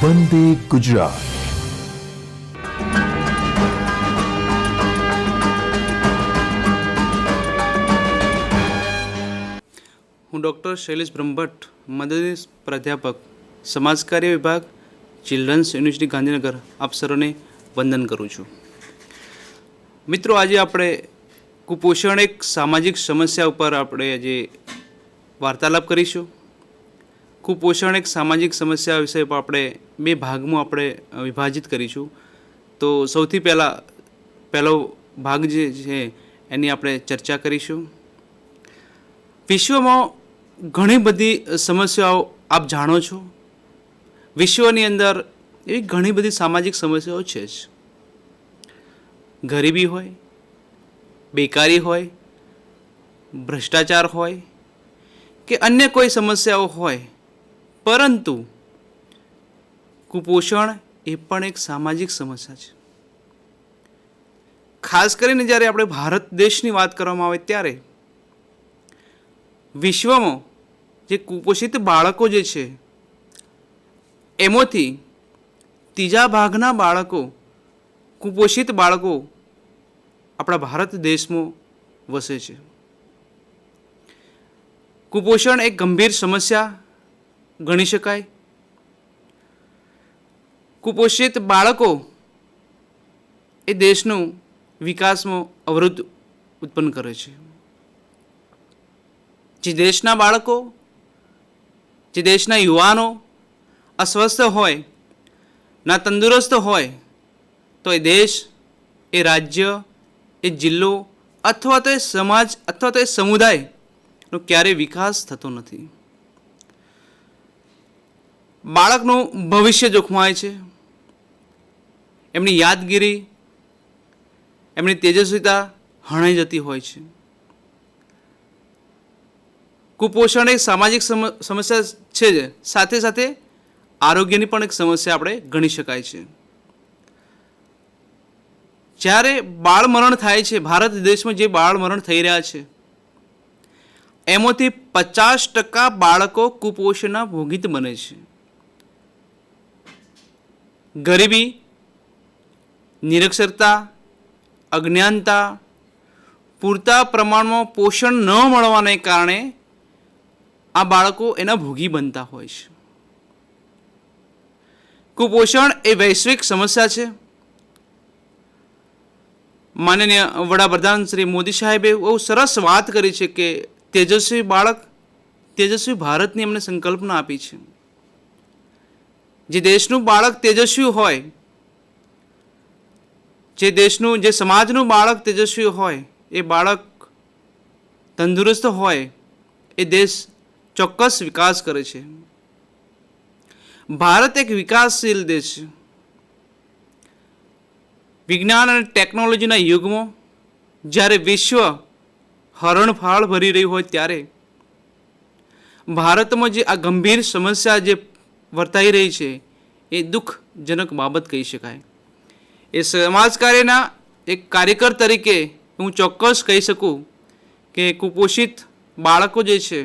વંદે ગુજરાત. હું ડૉક્ટર શૈલેષ બ્રહ્મભટ્ટ, મદદનીશ પ્રાધ્યાપક, સમાજકાર્ય વિભાગ, ચિલ્ડ્રન્સ યુનિવર્સિટી ગાંધીનગર, આપ સર્વને વંદન કરું છું. મિત્રો, આજે આપણે કુપોષણ એક સામાજિક સમસ્યા ઉપર આપણે આજે વાર્તાલાપ કરીશું. કુપોષણ એક સામાજિક સમસ્યા વિષય પર આપણે બે ભાગમાં આપણે વિભાજિત કરીશું. તો સૌથી પહેલો ભાગ જે છે એની આપણે ચર્ચા કરીશું. વિશ્વમાં ઘણી બધી સમસ્યાઓ આપ જાણો છો. વિશ્વની અંદર એવી ઘણી બધી સામાજિક સમસ્યાઓ છે જ. ગરીબી હોય, બેકારી હોય, ભ્રષ્ટાચાર હોય કે અન્ય કોઈ સમસ્યાઓ હોય, પરંતુ કુપોષણ એ પણ એક સામાજિક સમસ્યા છે. ખાસ કરીને જ્યારે આપણે ભારત દેશની વાત કરવામાં આવે ત્યારે વિશ્વમાં જે કુપોષિત બાળકો જે છે એમાંથી ત્રીજા ભાગના બાળકો, કુપોષિત બાળકો આપણા ભારત દેશમાં વસે છે. કુપોષણ એક ગંભીર સમસ્યા ગણી શકાય. કુપોષિત બાળકો એ દેશનું વિકાસમાં અવરોધ ઉત્પન્ન કરે છે. જે દેશના બાળકો, જે દેશના યુવાનો અસ્વસ્થ હોય, ના તંદુરસ્ત હોય, તો એ દેશ, એ રાજ્ય, એ જિલ્લો અથવા તો એ સમાજ અથવા તો એ સમુદાયનો ક્યારેય વિકાસ થતો નથી. બાળકનું ભવિષ્ય જોખમાય છે. એમની યાદગીરી, એમની તેજસ્વીતા હણાઈ જતી હોય છે. કુપોષણ એક સામાજિક સમસ્યા છે જ, સાથે સાથે આરોગ્યની પણ એક સમસ્યા આપણે ગણી શકાય છે. જ્યારે બાળ મરણ થાય છે, ભારત દેશમાં જે બાળ મરણ થઈ રહ્યા છે એમાંથી 50% બાળકો કુપોષણના ભોગીત બને છે. ગરીબી, નિરક્ષરતા, અજ્ઞાનતા, પૂરતા પ્રમાણમાં પોષણ ન મળવાને કારણે આ બાળકો એના ભોગી બનતા હોય છે. કુપોષણ એ વૈશ્વિક સમસ્યા છે. માનનીય વડાપ્રધાન શ્રી મોદી સાહેબે બહુ સરસ વાત કરી છે કે તેજસ્વી બાળક, તેજસ્વી ભારતની અમને સંકલ્પના આપી છે. જે દેશનું બાળક તેજસ્વી હોય, જે સમાજનું બાળક તેજસ્વી હોય, એ બાળક તંદુરસ્ત હોય, એ દેશ ચોક્કસ વિકાસ કરે છે. ભારત એક વિકાસશીલ દેશ છે. વિજ્ઞાન અને ટેકનોલોજીના યુગમાં જ્યારે વિશ્વ હરણફાળ ભરી રહ્યું હોય ત્યારે ભારતમાં જે આ ગંભીર સમસ્યા જે વર્તાઈ રહી છે એ દુઃખજનક બાબત કહી શકાય. એ સમાજ કાર્યના એક કાર્યકર તરીકે હું ચોક્કસ કહી શકું કે કુપોષિત બાળકો જે છે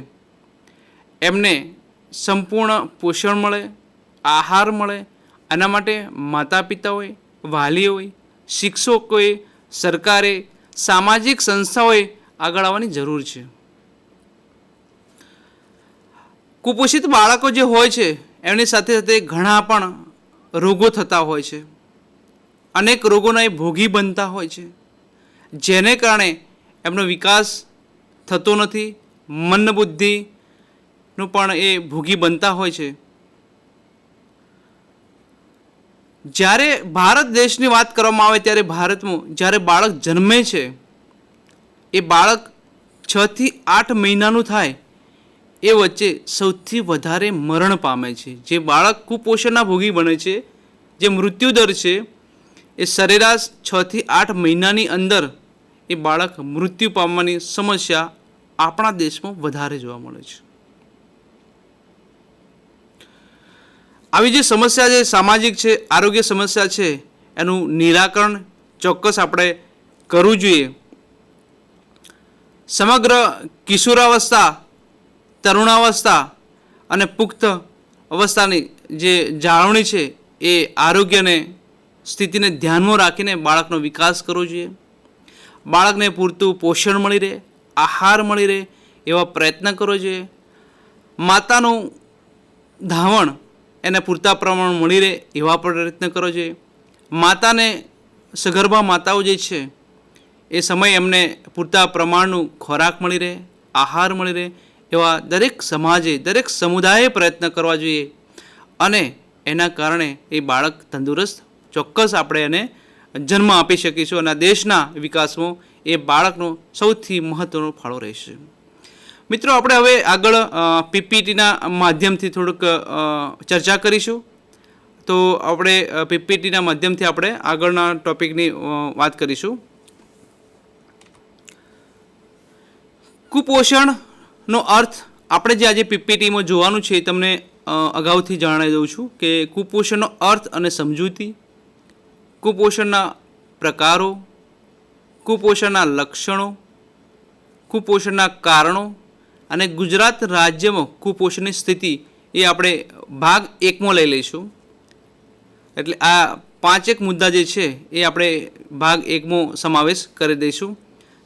એમને સંપૂર્ણ પોષણ મળે, આહાર મળે, આના માટે માતા પિતાઓએ, વાલીઓએ, શિક્ષકોએ, સરકારે, સામાજિક સંસ્થાઓએ આગળ આવવાની જરૂર છે. કુપોષિત બાળકો જે હોય છે એમની સાથે સાથે ઘણા પણ રોગો થતા હોય છે. અનેક રોગોના એ ભોગી બનતા હોય છે, જેને કારણે એમનો વિકાસ થતો નથી, મન બુદ્ધિનું પણ એ ભોગી બનતા હોય છે. જ્યારે ભારત દેશની વાત કરવામાં આવે ત્યારે ભારતમાં જ્યારે બાળક જન્મે છે એ બાળક 6 થી 8 મહિનાનું થાય એ વચ્ચે સૌથી વધારે મરણ પામે છે. જે બાળક કુપોષણના ભોગી બને છે, જે મૃત્યુદર છે એ સરેરાશ 6 થી 8 મહિનાની અંદર એ બાળક મૃત્યુ પામવાની સમસ્યા આપણા દેશમાં વધારે જોવા મળે છે. આવી જે સમસ્યા છે, સામાજિક છે, આરોગ્ય સમસ્યા છે, એનું નિરાકરણ ચોક્કસ આપણે કરવું જોઈએ. સમગ્ર કિશોરાવસ્થા, તરુણાવસ્થા અને પુખ્ત અવસ્થાની જે જાળવણી છે એ આરોગ્યને સ્થિતિને ધ્યાનમાં રાખીને બાળકનો વિકાસ કરવો જોઈએ. બાળકને પૂરતું પોષણ મળી રહે, આહાર મળી રહે એવા પ્રયત્ન કરવો જોઈએ. માતાનું ધાવણ એને પૂરતા પ્રમાણમાં મળી રહે એવા પ્રયત્ન કરવો જોઈએ. માતાને સગર્ભા માતાઓ જે છે એ સમયે એમને પૂરતા પ્રમાણનું ખોરાક મળી રહે, આહાર મળી રહે એવા દરેક સમાજે, દરેક સમુદાયે પ્રયત્ન કરવા જોઈએ. અને એના કારણે એ બાળક તંદુરસ્ત ચોક્કસ આપણે એને જન્મ આપી શકીશું અને દેશના વિકાસમાં એ બાળકનો સૌથી મહત્ત્વનો ફાળો રહેશે. મિત્રો, આપણે હવે આગળ પીપીટીના માધ્યમથી થોડુંક ચર્ચા કરીશું. તો આપણે પીપીટીના માધ્યમથી આપણે આગળના ટોપિકની વાત કરીશું. કુપોષણનો અર્થ આપણે જે આજે પીપીટીમાં જોવાનું છે એ તમને અગાઉથી જણાવી દઉં છું કે કુપોષણનો અર્થ અને સમજૂતી, કુપોષણના પ્રકારો, કુપોષણના લક્ષણો, કુપોષણના કારણો અને ગુજરાત રાજ્યમાં કુપોષણની સ્થિતિ એ આપણે ભાગ 1માં લઈ લઈશું. એટલે આ 5 મુદ્દા જે છે એ આપણે ભાગ 1માં સમાવેશ કરી દઈશું.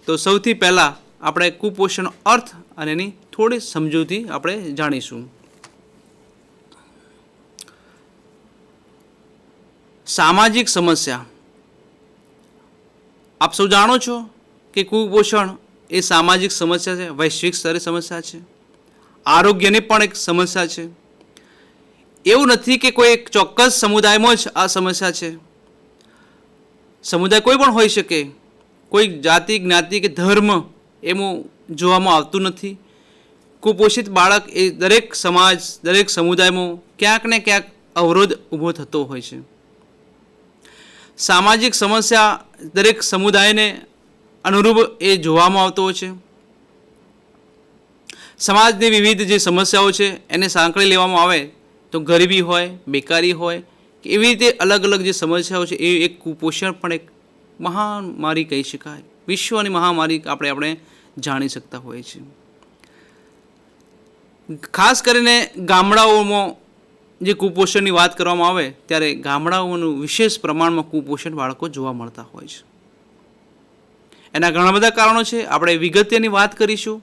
તો સૌથી પહેલાં આપણે કુપોષણનો અર્થ અને એની થોડી સમજૂતી આપણે જાણીશું. સામાજિક સમસ્યા. આપ સૌ જાણો છો કે કુપોષણ એ સામાજિક સમસ્યા છે, વૈશ્વિક સ્તરે સમસ્યા છે, આરોગ્યની પણ એક સમસ્યા છે. એવું નથી કે કોઈ એક ચોક્કસ સમુદાયમાં જ આ સમસ્યા છે. સમુદાય કોઈ પણ હોઈ શકે, કોઈ જાતિ, જ્ઞાતિ કે ધર્મ એમાં જોવામાં આવતું નથી. કુપોષિત બાળક એ દરેક સમાજ, દરેક સમુદાયમાં ક્યાંક ને ક્યાંક અવરોધ ઊભો થતો હોય છે. સામાજિક સમસ્યા દરેક સમુદાયને અનુરૂપ એ જોવામાં આવતો હોય છે. સમાજની વિવિધ જે સમસ્યાઓ છે એને સાંકળી લેવામાં આવે તો ગરીબી હોય, બેકારી હોય કે એવી રીતે અલગ અલગ જે સમસ્યાઓ છે એ એક કુપોષણ પણ એક મહામારી કહી શકાય. વિશ્વની મહામારી આપણે જાણી શકતા હોઈએ છીએ. ખાસ કરીને ગામડાઓમાં જે કુપોષણની વાત કરવામાં આવે ત્યારે ગામડાઓનું વિશેષ પ્રમાણમાં કુપોષણ બાળકો જોવા મળતા હોય છે. એના ઘણા બધા કારણો છે, આપણે વિગતની વાત કરીશું.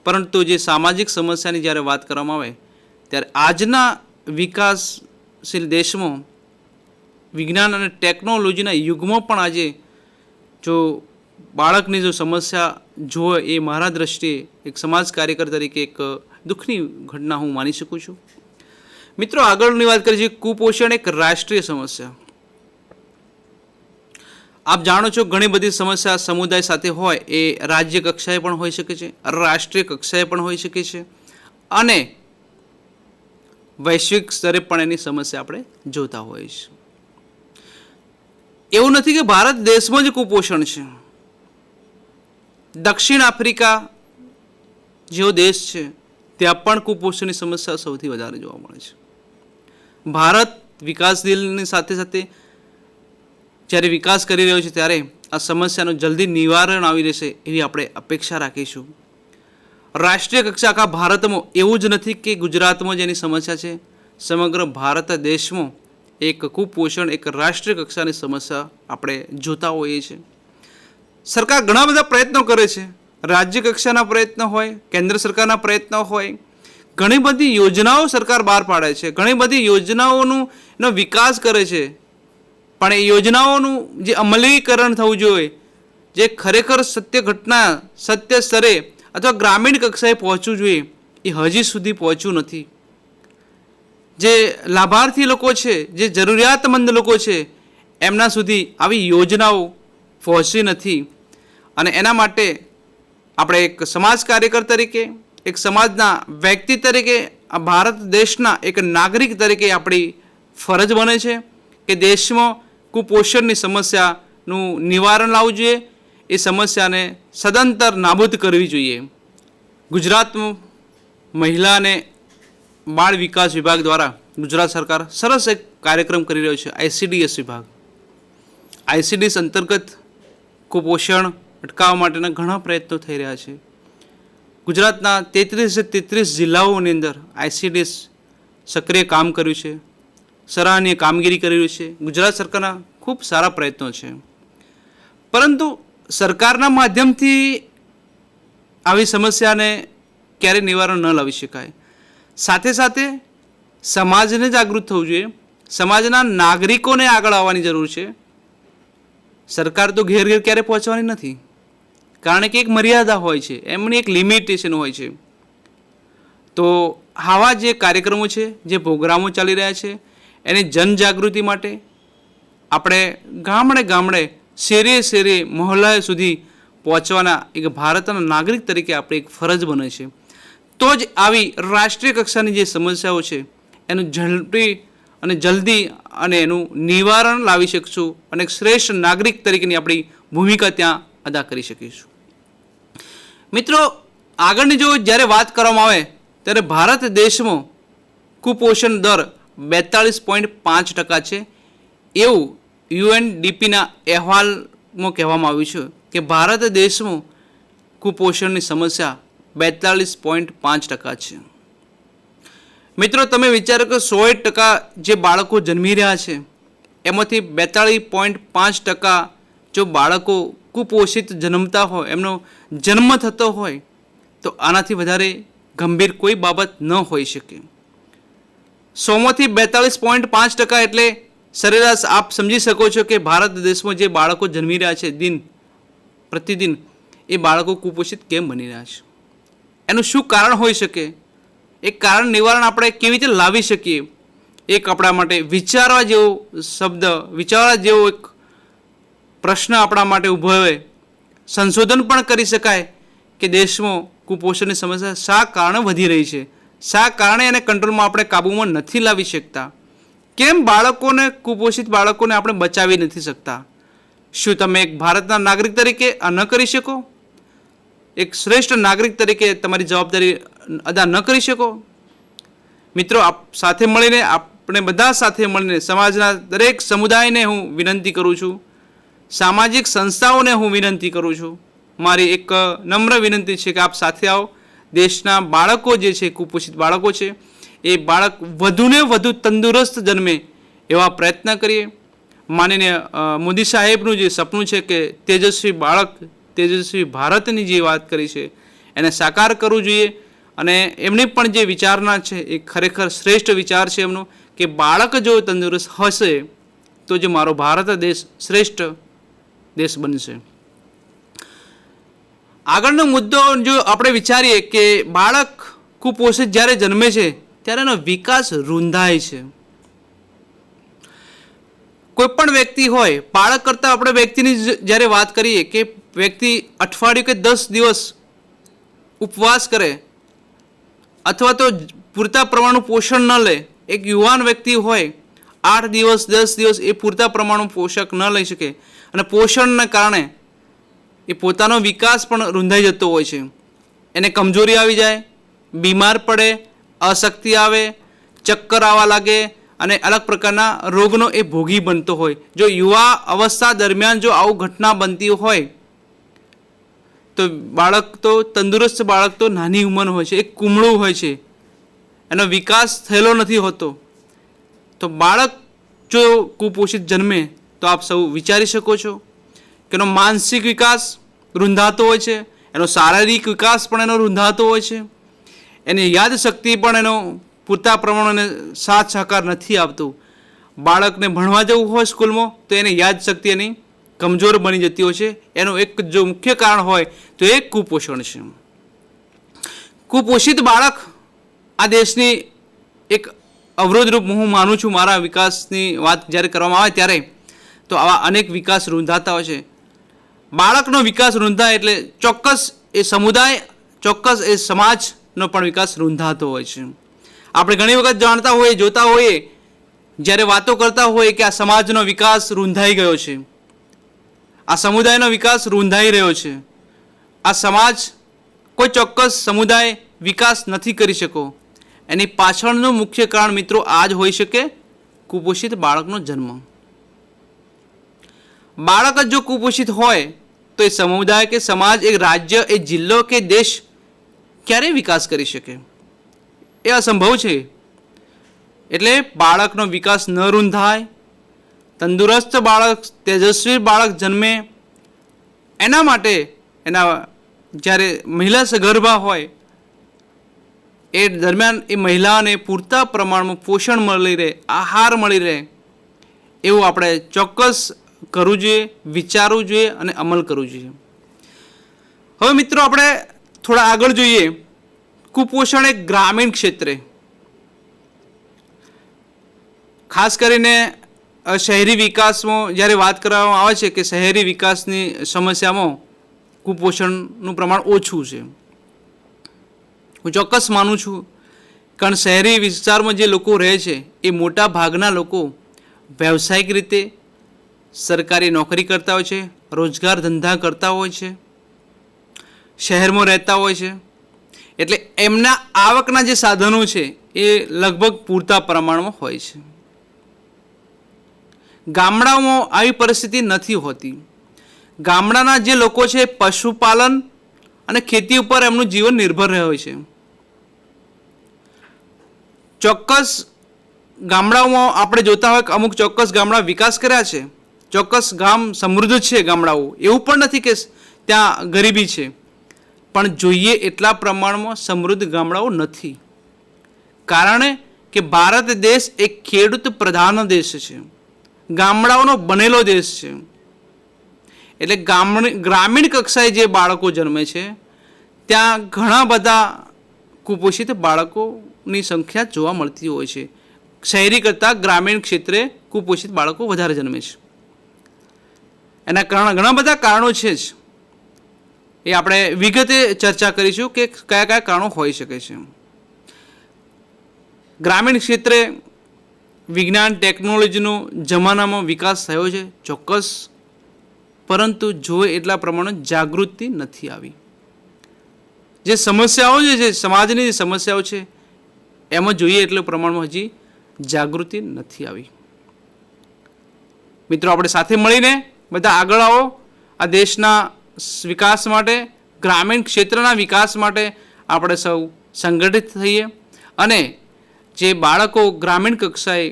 પરંતુ જે સામાજિક સમસ્યાની જ્યારે વાત કરવામાં આવે ત્યારે આજના વિકાસશીલ દેશમાં વિજ્ઞાન અને ટેકનોલોજીના યુગમાં પણ આજે જો બાળકની જો સમસ્યા જોવે એ મારા દ્રષ્ટિએ એક સમાજ કાર્યકર તરીકે એક દુઃખની ઘટના હું માની શકું છું. મિત્રો, આગળની વાત કરીએ, કુપોષણ એક રાષ્ટ્રીય સમસ્યા. આપ જાણો છો ઘણી બધી સમસ્યા સમુદાય સાથે હોય એ રાજ્ય કક્ષાએ પણ હોઈ શકે છે, રાષ્ટ્રીય કક્ષાએ પણ હોઈ શકે છે અને વૈશ્વિક સ્તરે પણ એની સમસ્યા આપણે જોતા હોઈએ છીએ. એવું નથી કે ભારત દેશમાં જ કુપોષણ છે. દક્ષિણ આફ્રિકા જેવો દેશ છે ત્યાં પણ કુપોષણની સમસ્યા સૌથી વધારે જોવા મળે છે. ભારત વિકાસશીલની સાથે સાથે જ્યારે વિકાસ કરી રહ્યો છે ત્યારે આ સમસ્યાનું જલ્દી નિવારણ આવી રહેશે એવી આપણે અપેક્ષા રાખીશું. રાષ્ટ્રીય કક્ષા આખા ભારતમાં એવું જ નથી કે ગુજરાતમાં જેની સમસ્યા છે, સમગ્ર ભારત દેશમાં એક કુપોષણ એક રાષ્ટ્રીય કક્ષાની સમસ્યા આપણે જોતા હોઈએ છીએ. સરકાર ઘણા બધા પ્રયત્નો કરે છે. રાજ્ય કક્ષાના પ્રયત્નો હોય, કેન્દ્ર સરકારના પ્રયત્નો હોય, ઘણી બધી યોજનાઓ સરકાર બહાર પાડે છે, ઘણી બધી યોજનાઓનો વિકાસ કરે છે. પણ એ યોજનાઓનું જે અમલીકરણ થવું જોઈએ, જે ખરેખર સત્ય ઘટના, સત્ય સ્તરે અથવા ગ્રામીણ કક્ષાએ પહોંચવું જોઈએ એ હજી સુધી પહોંચ્યું નથી. જે લાભાર્થી લોકો છે, જે જરૂરિયાતમંદ લોકો છે એમના સુધી આવી યોજનાઓ પહોંચી નથી. અને એના માટે આપણે એક સમાજ કાર્યકર તરીકે, એક સમાજના વ્યક્તિ તરીકે, આ ભારત દેશના એક નાગરિક તરીકે આપણી ફરજ બને છે કે દેશમાં કુપોષણની સમસ્યાનું નિવારણ લાવવું જોઈએ, એ સમસ્યાને સદંતર નાબૂદ કરવી જોઈએ. ગુજરાતમાં મહિલા અને બાળ વિકાસ વિભાગ દ્વારા ગુજરાત સરકાર સરસ એક કાર્યક્રમ કરી રહ્યો છે, ICDS વિભાગ. ICDS અંતર્ગત કુપોષણ અટકાવવા માટેના ઘણા પ્રયત્નો થઈ રહ્યા છે. ગુજરાતના 33 જિલ્લાઓની અંદર ICDS સક્રિય કામ કર્યું છે, સરાહનીય કામગીરી કરી રહ્યું છે. ગુજરાત સરકારના ખૂબ સારા પ્રયત્નો છે. પરંતુ સરકારના માધ્યમથી આવી સમસ્યાને ક્યારેય નિવારણ ન લાવી શકાય. સાથે સાથે સમાજને જાગૃત થવું જોઈએ, સમાજના નાગરિકોને આગળ આવવાની જરૂર છે. સરકાર તો ઘેર ઘેર ક્યારે પહોંચવાની નથી, કારણ કે એક મર્યાદા હોય છે, એમની એક લિમિટેશન હોય છે. તો આવા જે કાર્યક્રમો છે, જે પ્રોગ્રામો ચાલી રહ્યા છે, એની જનજાગૃતિ માટે આપણે ગામડે ગામડે, શેરે શેરે, મહોલ્લા સુધી પહોંચવાના એક ભારતના નાગરિક તરીકે આપણે એક ફરજ બને છે. તો જ આવી રાષ્ટ્રીય કક્ષાની જે સમસ્યાઓ છે એનું ઝડપી અને જલ્દી અને એનું નિવારણ લાવી શકશું અને એક શ્રેષ્ઠ નાગરિક તરીકેની આપણી ભૂમિકા ત્યાં અદા કરી શકીશું. મિત્રો, આગળની જો જ્યારે વાત કરવામાં આવે ત્યારે ભારત દેશમાં કુપોષણ દર 42.5% છે એવું UNDPના અહેવાલમાં કહેવામાં આવ્યું છે કે ભારત દેશમાં કુપોષણની સમસ્યા 42.5% છે. મિત્રો, તમે વિચારો કે 100% જે બાળકો જન્મી રહ્યા છે એમાંથી 42.5% જો બાળકો કુપોષિત જન્મતા હોય, એમનો જન્મ થતો હોય, તો આનાથી વધારે ગંભીર કોઈ બાબત ન હોઈ શકે. 100માંથી 42.5% એટલે સરેરાશ આપ સમજી શકો છો કે ભારત દેશમાં જે બાળકો જન્મી રહ્યા છે દિન પ્રતિદિન, એ બાળકો કુપોષિત કેમ બની રહ્યા છે, એનું શું કારણ હોઈ શકે, એક કારણ નિવારણ આપણે કેવી રીતે લાવી શકીએ, એક આપણા માટે વિચારવા જેવો શબ્દ, વિચારવા જેવો એક પ્રશ્ન આપણા માટે ઊભો હોય. સંશોધન પણ કરી શકાય કે દેશમાં કુપોષણની સમસ્યા શા કારણે વધી રહી છે, શા કારણે એને કંટ્રોલમાં આપણે કાબૂમાં નથી લાવી શકતા, કેમ બાળકોને, કુપોષિત બાળકોને આપણે બચાવી નથી શકતા. શું તમે એક ભારતના નાગરિક તરીકે આ ન કરી શકો? એક શ્રેષ્ઠ નાગરિક તરીકે તમારી જવાબદારી અદા ન કરી શકો? મિત્રો, આપ સાથે મળીને, આપણે બધા સાથે મળીને સમાજના દરેક સમુદાયને હું વિનંતી કરું છું, સામાજિક સંસ્થાઓને હું વિનંતી કરું છું, મારી એક નમ્ર વિનંતી છે કે આપ સાથે આવો. દેશના બાળકો જે છે, કુપોષિત બાળકો છે, એ બાળક વધુને વધુ તંદુરસ્ત જન્મે એવા પ્રયત્ન કરીએ. માનીને મોદી સાહેબનું જે સપનું છે કે તેજસ્વી બાળક, તેજસ્વી ભારતની જે વાત કરી છે એને સાકાર કરવું જોઈએ. અને એમની પણ જે વિચારણા છે એ ખરેખર શ્રેષ્ઠ વિચાર છે એમનો કે બાળક જો તંદુરસ્ત હશે તો જે મારો ભારત દેશ શ્રેષ્ઠ દેશ બનશે. આગળનો મુદ્દો જો આપણે વિચારીએ કે બાળક કુપોષિત જ્યારે જન્મે છે ત્યારે એનો વિકાસ રૂંધાય છે. કોઈ પણ વ્યક્તિ હોય, બાળક કરતાં આપણે વ્યક્તિની જ્યારે વાત કરીએ કે વ્યક્તિ અઠવાડિયું કે 10 દિવસ ઉપવાસ કરે અથવા તો પૂરતા પ્રમાણનું પોષણ ન લે, એક યુવાન વ્યક્તિ હોય 8 દિવસ 10 દિવસ એ પૂરતા પ્રમાણનું પોષક ન લઈ શકે અને પોષણના કારણે એ પોતાનો વિકાસ પણ રૂંધાઈ જતો હોય છે. એને કમજોરી આવી જાય, બીમાર પડે, અશક્તિ આવે, ચક્કર આવવા લાગે અને અલગ પ્રકારના રોગનો એ ભોગી બનતો હોય. જો યુવા અવસ્થા દરમિયાન જો આવું ઘટના બનતી હોય તો બાળક તો, તંદુરસ્ત બાળક તો નાની ઉંમરનું હોય છે, એક કુમળું હોય છે, એનો વિકાસ થયેલો નથી હોતો. તો બાળક જો કુપોષિત જન્મે તો આપ સૌ વિચારી શકો છો કે એનો માનસિક વિકાસ રૂંધાતો હોય છે, એનો શારીરિક વિકાસ પણ એનો રૂંધાતો હોય છે, એની યાદશક્તિ પણ એનો પૂરતા પ્રમાણે સાથ સહકાર નથી આપતું. બાળકને ભણવા જવું હોય સ્કૂલમાં તો એની યાદશક્તિ એની કમજોર બની જતી હોય છે. એનું એક જો મુખ્ય કારણ હોય તો એ કુપોષણ છે. કુપોષિત બાળક આ દેશની એક અવરોધરૂપ હું માનું છું. મારા વિકાસની વાત જ્યારે કરવામાં આવે ત્યારે તો આવા અનેક વિકાસ રૂંધાતા હોય છે. બાળકનો વિકાસ રૂંધાય એટલે ચોક્કસ એ સમુદાય, ચોક્કસ એ સમાજનો પણ વિકાસ રૂંધાતો હોય છે. આપણે ઘણી વખત જાણતા હોઈએ, જોતા હોઈએ, જ્યારે વાતો કરતા હોઈએ કે આ સમાજનો વિકાસ રૂંધાઈ ગયો છે, આ સમુદાયનો વિકાસ રૂંધાઈ રહ્યો છે, આ સમાજ, કોઈ ચોક્કસ સમુદાય વિકાસ નથી કરી શકો. એની પાછળનું મુખ્ય કારણ મિત્રો આ જ હોઈ શકે, કુપોષિત બાળકનો જન્મ. બાળક જ જો કુપોષિત હોય તો એ સમુદાય કે સમાજ, એક રાજ્ય, એક જિલ્લો કે દેશ ક્યારે વિકાસ કરી શકે? એ અસંભવ છે. એટલે બાળકનો વિકાસ ન રૂંધાય, તંદુરસ્ત બાળક, તેજસ્વી બાળક જન્મે, એના માટે જ્યારે મહિલા સગર્ભા હોય એ દરમિયાન એ મહિલાને પૂરતા પ્રમાણમાં પોષણ મળી રહે, આહાર મળી રહે, એવું આપણે ચોક્કસ કરવું જોઈએ, વિચારવું જોઈએ અને અમલ કરવું જોઈએ. હવે મિત્રો આપણે થોડા આગળ જોઈએ. કુપોષણ એ ગ્રામીણ ક્ષેત્રે, ખાસ કરીને શહેરી વિકાસમાં જ્યારે વાત કરવામાં આવે છે કે શહેરી વિકાસની સમસ્યામાં કુપોષણનું પ્રમાણ ઓછું છે. હું ચોક્કસ માનું છું, કારણ શહેરી વિસ્તારમાં જે લોકો રહે છે એ મોટા ભાગના લોકો વ્યવસાયિક રીતે સરકારી નોકરી કરતા હોય છે, રોજગાર ધંધા કરતા હોય છે, શહેરમાં રહેતા હોય છે. એટલે એમના આવકના જે સાધનો છે એ લગભગ પૂરતા પ્રમાણમાં હોય છે. ગામડાઓમાં આવી પરિસ્થિતિ નથી હોતી. ગામડાના જે લોકો છે પશુપાલન અને ખેતી ઉપર એમનું જીવન નિર્ભર રહે છે. ચોક્કસ ગામડાઓમાં આપણે જોતા હોય કે અમુક ચોક્કસ ગામડા વિકાસ કર્યા છે, ચોક્કસ ગામ સમૃદ્ધ છે ગામડાઓ, એવું પણ નથી કે ત્યાં ગરીબી છે, પણ જોઈએ એટલા પ્રમાણમાં સમૃદ્ધ ગામડાઓ નથી. કારણ કે ભારત દેશ એક ખેડૂત પ્રધાન દેશ છે, ગામડાઓનો બનેલો દેશ છે. એટલે ગ્રામીણ કક્ષાએ જે બાળકો જન્મે છે ત્યાં ઘણા બધા કુપોષિત બાળકોની સંખ્યા જોવા મળતી હોય છે. શહેરી કરતાં ગ્રામીણ ક્ષેત્રે કુપોષિત બાળકો વધારે જન્મે છે. એના ઘણા બધા કારણો છે જ, એ આપણે વિગતે ચર્ચા કરીશું કે કયા કયા કારણો હોઈ શકે છે. ગ્રામીણ ક્ષેત્રે વિજ્ઞાન ટેકનોલોજીનો જમાનામાં વિકાસ થયો છે ચોક્કસ, પરંતુ જોઈએ એટલા પ્રમાણે જાગૃતિ નથી આવી. જે સમસ્યાઓ છે સમાજની જે સમસ્યાઓ છે એમાં જોઈએ એટલા પ્રમાણમાં હજી જાગૃતિ નથી આવી. મિત્રો આપણે સાથે મળીને બધા આગળ આવો. આ દેશના વિકાસ માટે, ગ્રામીણ ક્ષેત્રના વિકાસ માટે આપણે સૌ સંગઠિત થઈએ અને જે બાળકો ગ્રામીણ કક્ષાએ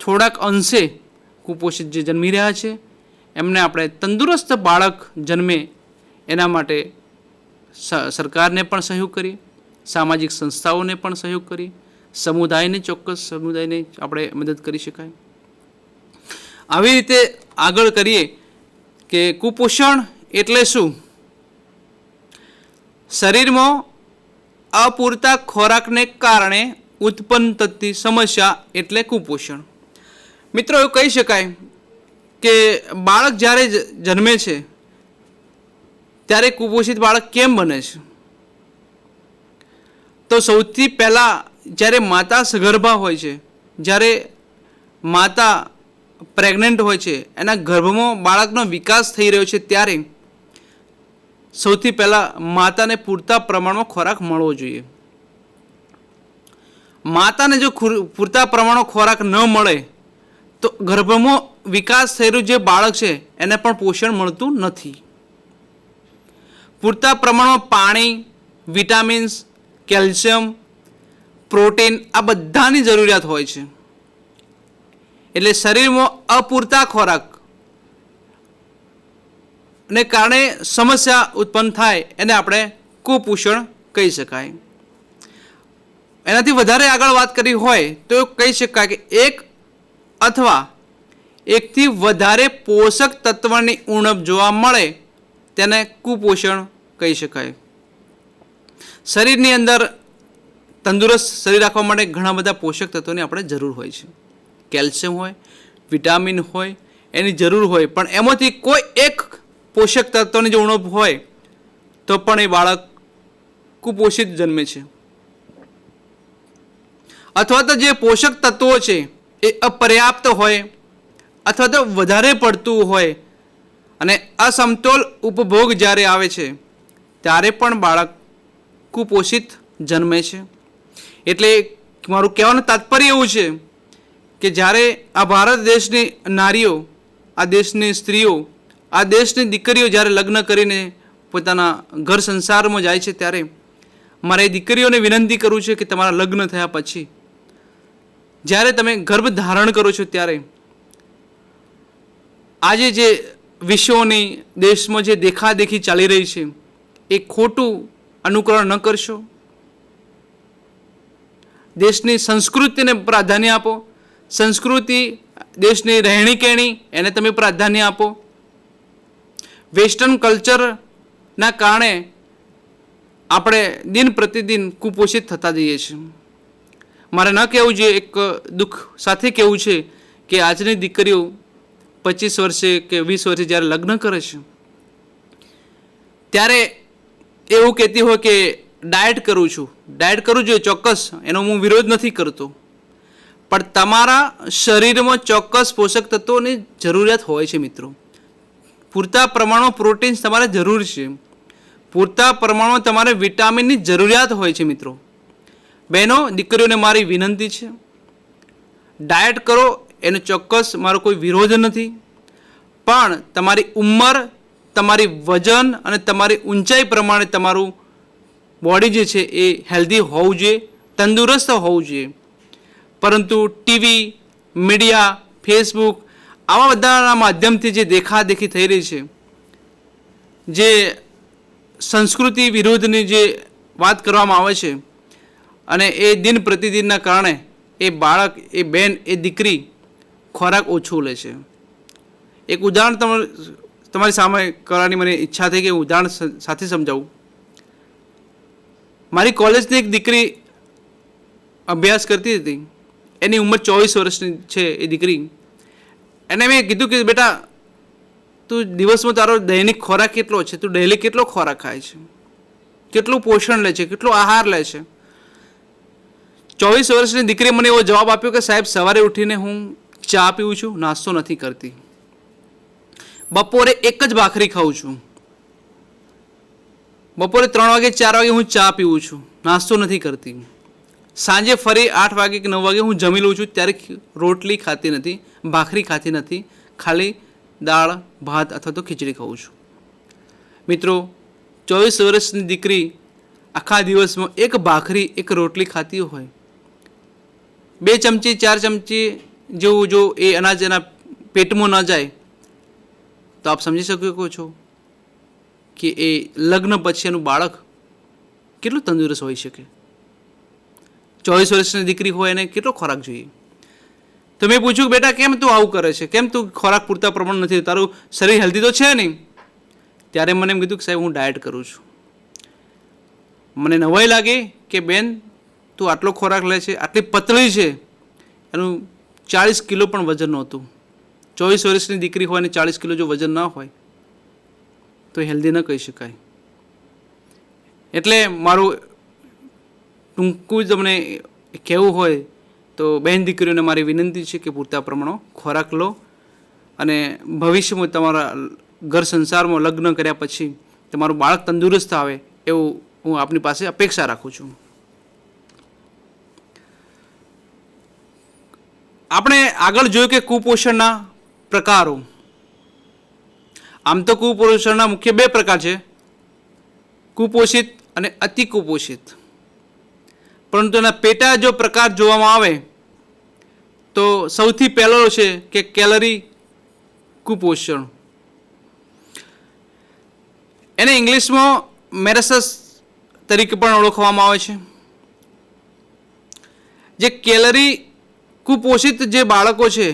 થોડાક અંશે કુપોષિત જે જન્મી રહ્યા છે એમને આપણે તંદુરસ્ત બાળક જન્મે એના માટે સરકારને પણ સહયોગ કરીએ, સામાજિક સંસ્થાઓને પણ સહયોગ કરીએ, સમુદાયને આપણે મદદ કરી શકાય. આવી રીતે આગળ કરીએ કે કુપોષણ એટલે શું? શરીરમાં અપૂરતા ખોરાકને કારણે ઉત્પન્ન થતી સમસ્યા એટલે કુપોષણ. મિત્રો એવું કહી શકાય કે બાળક જ્યારે જન્મે છે ત્યારે કુપોષિત બાળક કેમ બને છે? તો સૌથી પહેલાં જ્યારે માતા સગર્ભા હોય છે, જ્યારે માતા પ્રેગ્નન્ટ હોય છે, એના ગર્ભમાં બાળકનો વિકાસ થઈ રહ્યો છે, ત્યારે સૌથી પહેલાં માતાને પૂરતા પ્રમાણમાં ખોરાક મળવો જોઈએ. માતાને જો પૂરતા પ્રમાણમાં ખોરાક ન મળે તો ગર્ભમાં વિકાસ થયેલું જે બાળક છે એને પણ પોષણ મળતું નથી. પૂરતા પ્રમાણમાં પાણી, વિટામિન્સ, કેલ્શિયમ, પ્રોટીન આ બધાની જરૂરિયાત હોય છે. એટલે શરીરમાં અપૂરતા ખોરાક ને કારણે સમસ્યા ઉત્પન્ન થાય એને આપણે કુપોષણ કહી શકાય. એનાથી વધારે આગળ વાત કરી હોય તો કહી શકાય કે એક અથવા એકથી વધારે પોષક તત્વની ઉણપ જોવા મળે તેને કુપોષણ કહી શકાય. શરીરની અંદર તંદુરસ્ત શરીર રાખવા માટે ઘણા બધા પોષક તત્વોની આપણે જરૂર હોય છે. કેલ્શિયમ હોય, વિટામિન હોય, એની જરૂર હોય, પણ એમાંથી કોઈ એક પોષક તત્વની જો ઉણપ હોય તો પણ એ બાળક કુપોષિત જન્મે છે. અથવા તો જે પોષક તત્વો છે એ અપર્યાપ્ત હોય અથવા તો વધારે પડતું હોય અને અસમતોલ ઉપભોગ જ્યારે આવે છે ત્યારે પણ બાળક કુપોષિત જન્મે છે. એટલે મારું કહેવાનું તાત્પર્ય એવું છે કે જ્યારે આ ભારત દેશની નારીઓ, આ દેશની સ્ત્રીઓ, આ દેશની દીકરીઓ જ્યારે લગ્ન કરીને પોતાના ઘર સંસારમાં જાય છે ત્યારે મારે દીકરીઓને વિનંતી કરું છે કે તમારા લગ્ન થયા પછી જ્યારે તમે ગર્ભ ધારણ કરો છો ત્યારે આજે જે વિશ્વની દેશમાં જે દેખાદેખી ચાલી રહી છે એ ખોટું અનુકરણ ન કરશો. દેશની સંસ્કૃતિને પ્રાધાન્ય આપો. સંસ્કૃતિ, દેશની રહેણી કહેણી એને તમે પ્રાધાન્ય આપો. વેસ્ટર્ન કલ્ચરના કારણે આપણે દિન પ્રતિદિન કુપોષિત થતા જઈએ છીએ. મારે ન કહેવું જોઈએ, એક દુઃખ સાથે કહેવું છે કે આજની દીકરીઓ 25 વર્ષે કે 20 વર્ષે જ્યારે લગ્ન કરે છે ત્યારે એવું કહેતી હોય કે ડાયટ કરું છું. ડાયટ કરવું જોઈએ ચોક્કસ, એનો હું વિરોધ નથી કરતો, પણ તમારા શરીરમાં ચોક્કસ પોષક તત્વોની જરૂરિયાત હોય છે મિત્રો. પૂરતા પ્રમાણમાં પ્રોટીન્સ તમારે જરૂર છે. પૂરતા પ્રમાણમાં તમારે વિટામિનની જરૂરિયાત હોય છે મિત્રો. બહેનો, દીકરીઓને મારી વિનંતી છે, ડાયટ કરો, એનો ચોક્કસ મારો કોઈ વિરોધ નથી, પણ તમારી ઉંમર, તમારી વજન અને તમારી ઊંચાઈ પ્રમાણે તમારું બોડી જે છે એ હેલ્ધી હોવું જોઈએ, તંદુરસ્ત હોવું જોઈએ. પરંતુ ટીવી, મીડિયા, ફેસબુક આવા બધાના માધ્યમથી જે દેખાદેખી થઈ રહી છે, જે સંસ્કૃતિ વિરુદ્ધની જે વાત કરવામાં આવે છે અને એ દિન પ્રતિદિનના કારણે એ બાળક, એ બેન, એ દીકરી ખોરાક ઓછું લે છે. એક ઉદાહરણ તમારી સામે કરવાની મને ઈચ્છા થઈ કે ઉદાહરણ સાથે સમજાવું. મારી કોલેજની એક દીકરી અભ્યાસ કરતી હતી. એની ઉંમર 24 વર્ષની છે એ દીકરી. એને મેં કીધું કે બેટા, તું દિવસમાં તારો દૈનિક ખોરાક કેટલો છે? તું ડેલી કેટલો ખોરાક ખાય છે? કેટલું પોષણ લે છે? કેટલો આહાર લે છે? 24 વર્ષની દીકરીએ મને એવો જવાબ આપ્યો કે સાહેબ, સવારે ઉઠીને હું ચા પીવું છું, નાસ્તો નથી કરતી. બપોરે એક જ ભાખરી ખાઉં છું. બપોરે 3 વાગે 4 વાગે હું ચા પીવું છું, નાસ્તો નથી કરતી. સાંજે ફરી 8 વાગે કે 9 વાગે હું જમી લઉં છું, ત્યારે રોટલી ખાતી નથી, ભાખરી ખાતી નથી, ખાલી દાળ, ભાત અથવા તો ખીચડી ખાઉં છું. મિત્રો, 24 વર્ષની દીકરી આખા દિવસમાં એક ભાખરી, એક રોટલી ખાતી હોય, 2 ચમચી 4 ચમચી જેવું જો એ અનાજ એના પેટમાં ન જાય તો આપ સમજી શકો છો કે એ લગ્ન પછી એનું બાળક કેટલું તંદુરસ્ત હોઈ શકે. 24 વર્ષની દીકરી હોય એને કેટલો ખોરાક જોઈએ. તો મેં પૂછ્યું, બેટા કેમ તું આવું કરે છે? કેમ તું ખોરાક પૂરતા પ્રમાણ નથી? તારું શરીર હેલ્ધી તો છે નહીં. ત્યારે મને એમ કીધું કે સાહેબ, હું ડાયટ કરું છું. મને નવાઈ લાગી કે બેન, તું આટલો ખોરાક લે છે, આટલી પતળી છે, એનું 40 કિલો પણ વજન નહોતું. 24 વર્ષની દીકરી હોય અને 40 કિલો જો વજન ના હોય તો હેલ્ધી ન કહી શકાય. એટલે મારું ટૂંકું જ તમને કહેવું હોય તો બહેન દીકરીઓને મારી વિનંતી છે કે પૂરતા પ્રમાણમાં ખોરાક લો અને ભવિષ્યમાં તમારા ઘર સંસારમાં લગ્ન કર્યા પછી તમારું બાળક તંદુરસ્ત આવે એવું હું આપની પાસે અપેક્ષા રાખું છું. આપણે આગળ જોયું કે કુપોષણના પ્રકારો. આમ તો કુપોષણના મુખ્ય 2 પ્રકાર છે, કુપોષિત અને અતિ કુપોષિત. પરંતુ એના પેટા જો પ્રકાર જોવામાં આવે તો સૌથી પહેલો છે કે કેલરી કુપોષણ. એને ઇંગ્લિશમાં મેરેસસ તરીકે પણ ઓળખવામાં આવે છે. જે કેલરી કુપોષિત જે બાળકો છે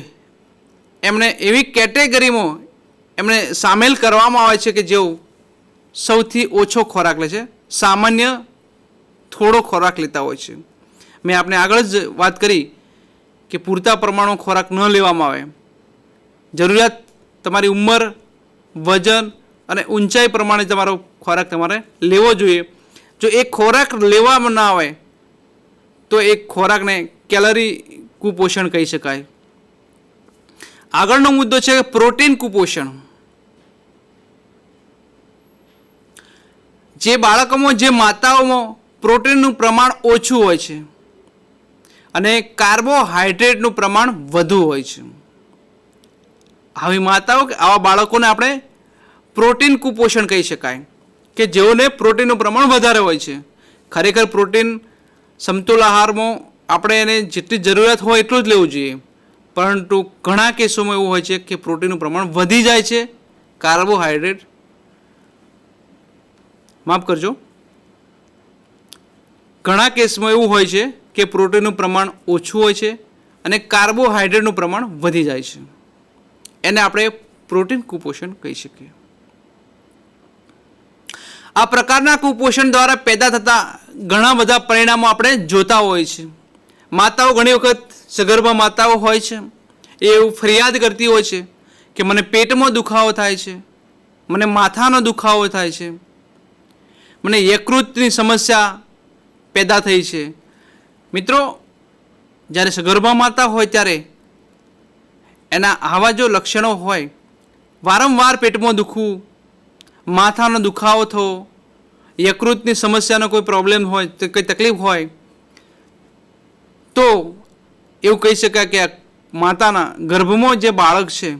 એમને એવી કેટેગરીમાં એમને સામેલ કરવામાં આવે છે કે જેઓ સૌથી ઓછો ખોરાક લે છે, સામાન્ય થોડો ખોરાક લેતા હોય છે. મેં આપણે આગળ જ વાત કરી કે પૂરતા પ્રમાણમાં ખોરાક ન લેવામાં આવે. જરૂરિયાત તમારી ઉંમર, વજન અને ઊંચાઈ પ્રમાણે તમારો ખોરાક તમારે લેવો જોઈએ. જો એ ખોરાક લેવામાં ના આવે તો એ ખોરાકને કેલરી કુપોષણ કહી શકાય. આગળનો મુદ્દો છે પ્રોટીન કુપોષણ. જે બાળકોમાં, જે માતાઓમાં પ્રોટીનનું પ્રમાણ ઓછું હોય છે અને કાર્બોહાઈડ્રેટનું પ્રમાણ વધુ હોય છે, આવી માતાઓ કે આવા બાળકોને આપણે પ્રોટીન કુપોષણ કહી શકાય કે જેઓને પ્રોટીનનું પ્રમાણ વધારે હોય છે. ખરેખર પ્રોટીન સમતોલ આહારમાં આપણે એને જેટલી જરૂરિયાત હોય એટલું જ લેવું જોઈએ, પરંતુ ઘણા કેસોમાં એવું હોય છે કે પ્રોટીનનું પ્રમાણ વધી જાય છે, કાર્બોહાઈડ્રેટ માફ કરજો, ઘણા કેસમાં એવું હોય છે કે પ્રોટીનનું પ્રમાણ ઓછું હોય છે અને કાર્બોહાઈડ્રેટનું પ્રમાણ વધી જાય છે. એને આપણે પ્રોટીન કુપોષણ કહી શકીએ. આ પ્રકારના કુપોષણ દ્વારા પેદા થતા ઘણા બધા પરિણામો આપણે જોતા હોય છે. માતાઓ ઘણી વખત સગર્ભા માતાઓ હોય છે, એ એવું ફરિયાદ કરતી હોય છે કે મને પેટમાં દુખાવો થાય છે, મને માથાનો દુખાવો થાય છે, મને યકૃતની સમસ્યા પેદા થઈ છે. મિત્રો, જ્યારે સગર્ભા માતા હોય ત્યારે એના આવા જો લક્ષણો હોય, વારંવાર પેટમાં દુખવું, માથાનો દુખાવો થવો, યકૃતની સમસ્યાનો કોઈ પ્રોબ્લેમ હોય, તો કોઈ તકલીફ હોય, તો એવું કહી શકાય કે માતાના ગર્ભમાં જે બાળક છે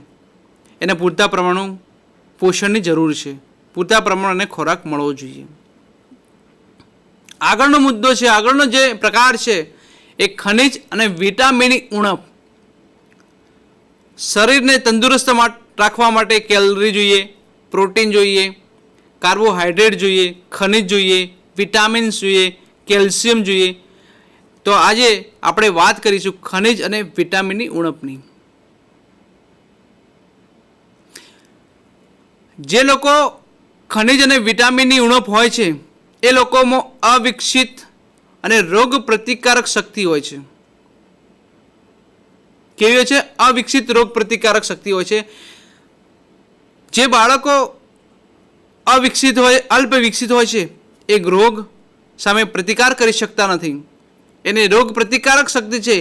એને પૂરતા પ્રમાણનું પોષણની જરૂર છે, પૂરતા પ્રમાણને ખોરાક મળવો જોઈએ. આગળનો મુદ્દો છે, આગળનો જે પ્રકાર છે એ ખનિજ અને વિટામિનની ઉણપ. શરીરને તંદુરસ્ત રાખવા માટે કેલરી જોઈએ, પ્રોટીન જોઈએ, કાર્બોહાઈડ્રેટ જોઈએ, ખનિજ જોઈએ, વિટામિન્સ જોઈએ, કેલ્શિયમ જોઈએ. તો આજે આપણે વાત કરીશું ખનિજ અને વિટામિનની ઉણપની. જે લોકો ખનિજ અને વિટામિનની ઉણપ હોય છે એ લોકોમાં અવિકસિત અને રોગ પ્રતિકારક શક્તિ હોય છે. કેવી હોય છે? અવિકસિત રોગ પ્રતિકારક શક્તિ હોય છે. જે બાળકો અવિકસિત હોય, અલ્પ વિકસિત હોય છે, એ રોગ સામે પ્રતિકાર કરી શકતા નથી. એની રોગ પ્રતિકારક શક્તિ છે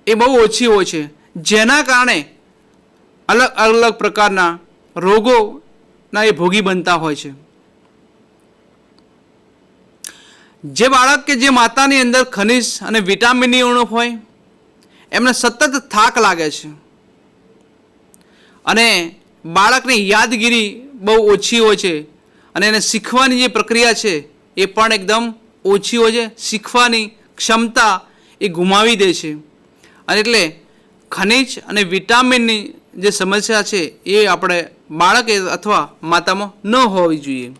એ બહુ ઓછી હોય છે, જેના કારણે અલગ અલગ પ્રકારના રોગોના એ ભોગી બનતા હોય છે. જે બાળક કે જે માતાની અંદર ખનિજ અને વિટામિનની ઉણપ હોય, એમને સતત થાક લાગે છે અને બાળકની યાદગીરી બહુ ઓછી હોય છે અને એને શીખવાની જે પ્રક્રિયા છે એ પણ એકદમ ઓછી હોય છે. શીખવાની ક્ષમતા એ ગુમાવી દે છે. અને એટલે ખનિજ અને વિટામિનની જે સમસ્યા છે એ આપણે બાળકે અથવા માતામાં ન હોવી જોઈએ.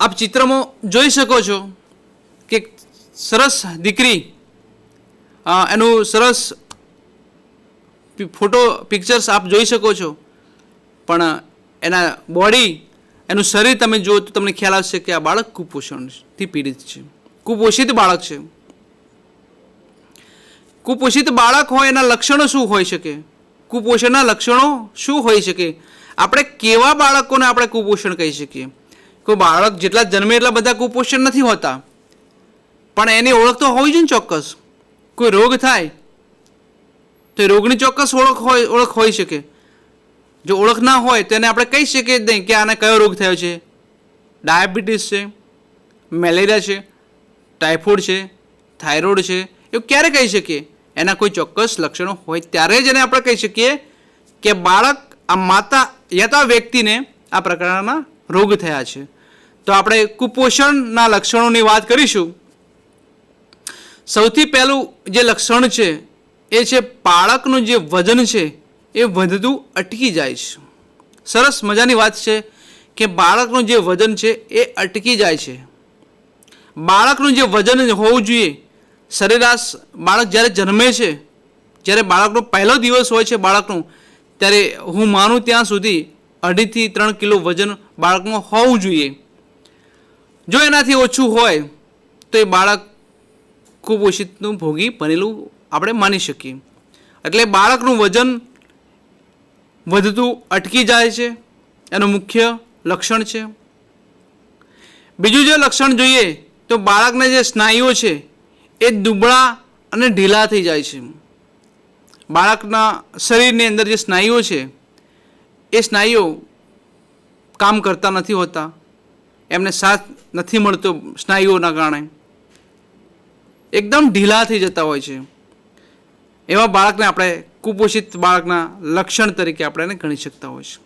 આપ ચિત્રમાં જોઈ શકો છો કે સરસ દીકરી, એનું સરસ ફોટો પિક્ચર્સ આપ જોઈ શકો છો, પણ એના બોડી, એનું શરીર તમે જુઓ તો તમને ખ્યાલ આવશે કે આ બાળક કુપોષણથી પીડિત છે, કુપોષિત બાળક છે. કુપોષિત બાળક હોય એના લક્ષણો શું હોઈ શકે? કુપોષણના લક્ષણો શું હોઈ શકે? આપણે કેવા બાળકોને આપણે કુપોષણ કહી શકીએ? કોઈ બાળક જેટલા જન્મે એટલા બધા કુપોષણ નથી હોતા, પણ એની ઓળખ તો હોવી જોઈએ ને ચોક્કસ. કોઈ રોગ થાય તો એ રોગની ચોક્કસ ઓળખ હોઈ શકે. જો ઓળખ ના હોય તો એને આપણે કહી શકીએ જ નહીં કે આને કયો રોગ થયો છે. ડાયાબિટીસ છે, મેલેરિયા છે, ટાઇફોઇડ છે, થાઇરોઇડ છે, એવું ક્યારે કહી શકીએ? એના કોઈ ચોક્કસ લક્ષણો હોય ત્યારે જ એને આપણે કહી શકીએ કે બાળક, આ માતા યા તો આ વ્યક્તિને આ પ્રકારના રોગ થયા છે. તો આપણે કુપોષણના લક્ષણોની વાત કરીશું. સૌથી પહેલું જે લક્ષણ છે એ છે બાળકનું જે વજન છે એ વધતું અટકી જાય છે. સરસ મજાની વાત છે કે બાળકનું જે વજન છે એ અટકી જાય છે. બાળકનું જે વજન હોવું જોઈએ, સરેરાશ બાળક જ્યારે જન્મે છે, જ્યારે બાળકનો પહેલો દિવસ હોય છે બાળકનું, ત્યારે હું માનું ત્યાં સુધી 2.5 થી 3 કિલો વજન બાળકનું હોવું જોઈએ. જો એનાથી ઓછું હોય તો એ બાળક કુપોષિતનું ભોગી બનેલું આપણે માની શકીએ. એટલે બાળકનું વજન વધતું અટકી જાય છે, એનું મુખ્ય લક્ષણ છે. બીજું જો લક્ષણ જોઈએ તો બાળકના જે સ્નાયુઓ છે એ દુબળા અને ઢીલા થઈ જાય છે. બાળકના શરીરની અંદર જે સ્નાયુઓ છે એ સ્નાયુઓ કામ કરતા નથી હોતા, એમને સાથ નથી મળતો, સ્નાયુઓના કારણે એકદમ ઢીલા થઈ જતા હોય છે. એવા બાળકને આપણે કુપોષિત બાળકના લક્ષણ તરીકે આપણે એને ગણી શકતા હોય છે.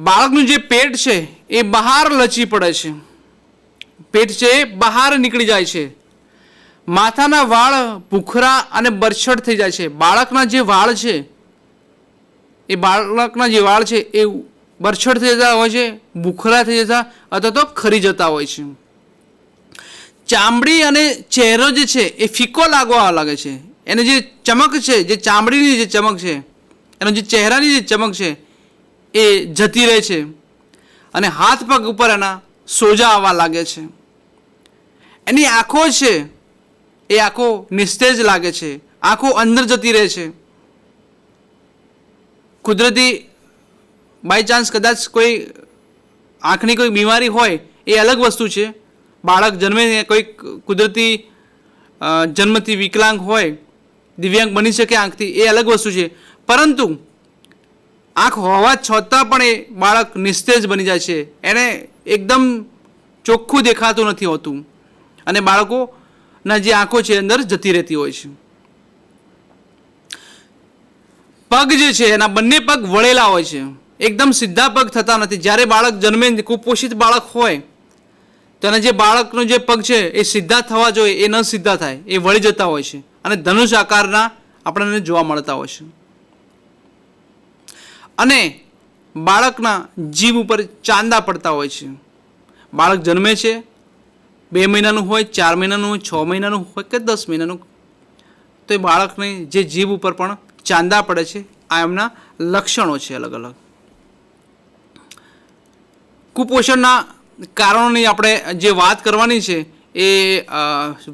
બાળકનું જે પેટ છે એ બહાર લચી પડે છે, પેટ છે એ બહાર નીકળી જાય છે. માથાના વાળ ભૂખરા અને બરછટ થઈ જાય છે. બાળકના જે વાળ છે એ બરછટ થઈ જતા હોય છે, ભૂખરા થઈ જતા અથવા તો ખરી જતા હોય છે. ચામડી અને ચહેરો જે છે એ ફીકો લાગવા લાગે છે. એને જે ચમક છે, જે ચામડીની જે ચમક છે, એનો જે ચહેરાની જે ચમક છે એ જતી રહે છે અને હાથ પગ ઉપર એના સોજા આવવા લાગે છે. એની આંખો છે એ આંખો નિસ્તેજ લાગે છે, આંખો અંદર જતી રહે છે. કુદરતી બાય ચાન્સ કદાચ કોઈ આંખની કોઈ બીમારી હોય એ અલગ વસ્તુ છે. બાળક જન્મે કોઈ કુદરતી જન્મથી વિકલાંગ હોય, દિવ્યાંગ બની શકે આંખથી, એ અલગ વસ્તુ છે. પરંતુ આંખ હોવા છતાં પણ એ બાળક નિસ્તેજ બની જાય છે, એને એકદમ ચોખ્ખું દેખાતું નથી હોતું અને બાળકોના જે આંખો છે અંદર જતી રહેતી હોય છે. પગ જે છે એના બંને પગ વળેલા હોય છે, એકદમ સીધા પગ થતા નથી. જ્યારે બાળક જન્મે, કુપોષિત બાળક હોય તો એના જે બાળકનો જે પગ છે એ સીધા થવા જોઈએ એ ન સીધા થાય, એ વળી જતા હોય છે અને ધનુષ આકારના આપણને જોવા મળતા હોય છે. અને બાળકના જીભ ઉપર ચાંદા પડતા હોય છે. બાળક જન્મે છે, 2 મહિનાનું હોય, 4 મહિનાનું હોય, 6 મહિનાનું હોય કે 10 મહિનાનું, તો એ બાળકની જે જીભ ઉપર પણ ચાંદા પડે છે. આ એમના લક્ષણો છે અલગ અલગ. કુપોષણના કારણોની આપણે જે વાત કરવાની છે એ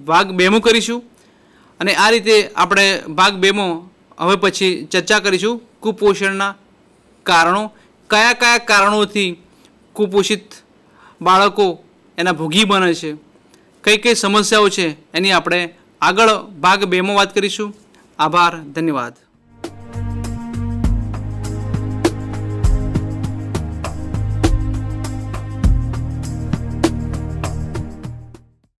ભાગ 2માં કરીશું અને આ રીતે આપણે ભાગ 2માં હવે પછી ચર્ચા કરીશું કુપોષણના કારણો, કયા કયા કારણોથી કુપોષિત બાળકો એના ભોગી બને છે, કઈ કઈ સમસ્યાઓ છે એની આપણે આગળ ભાગ 2માં વાત કરીશું. આભાર, ધન્યવાદ.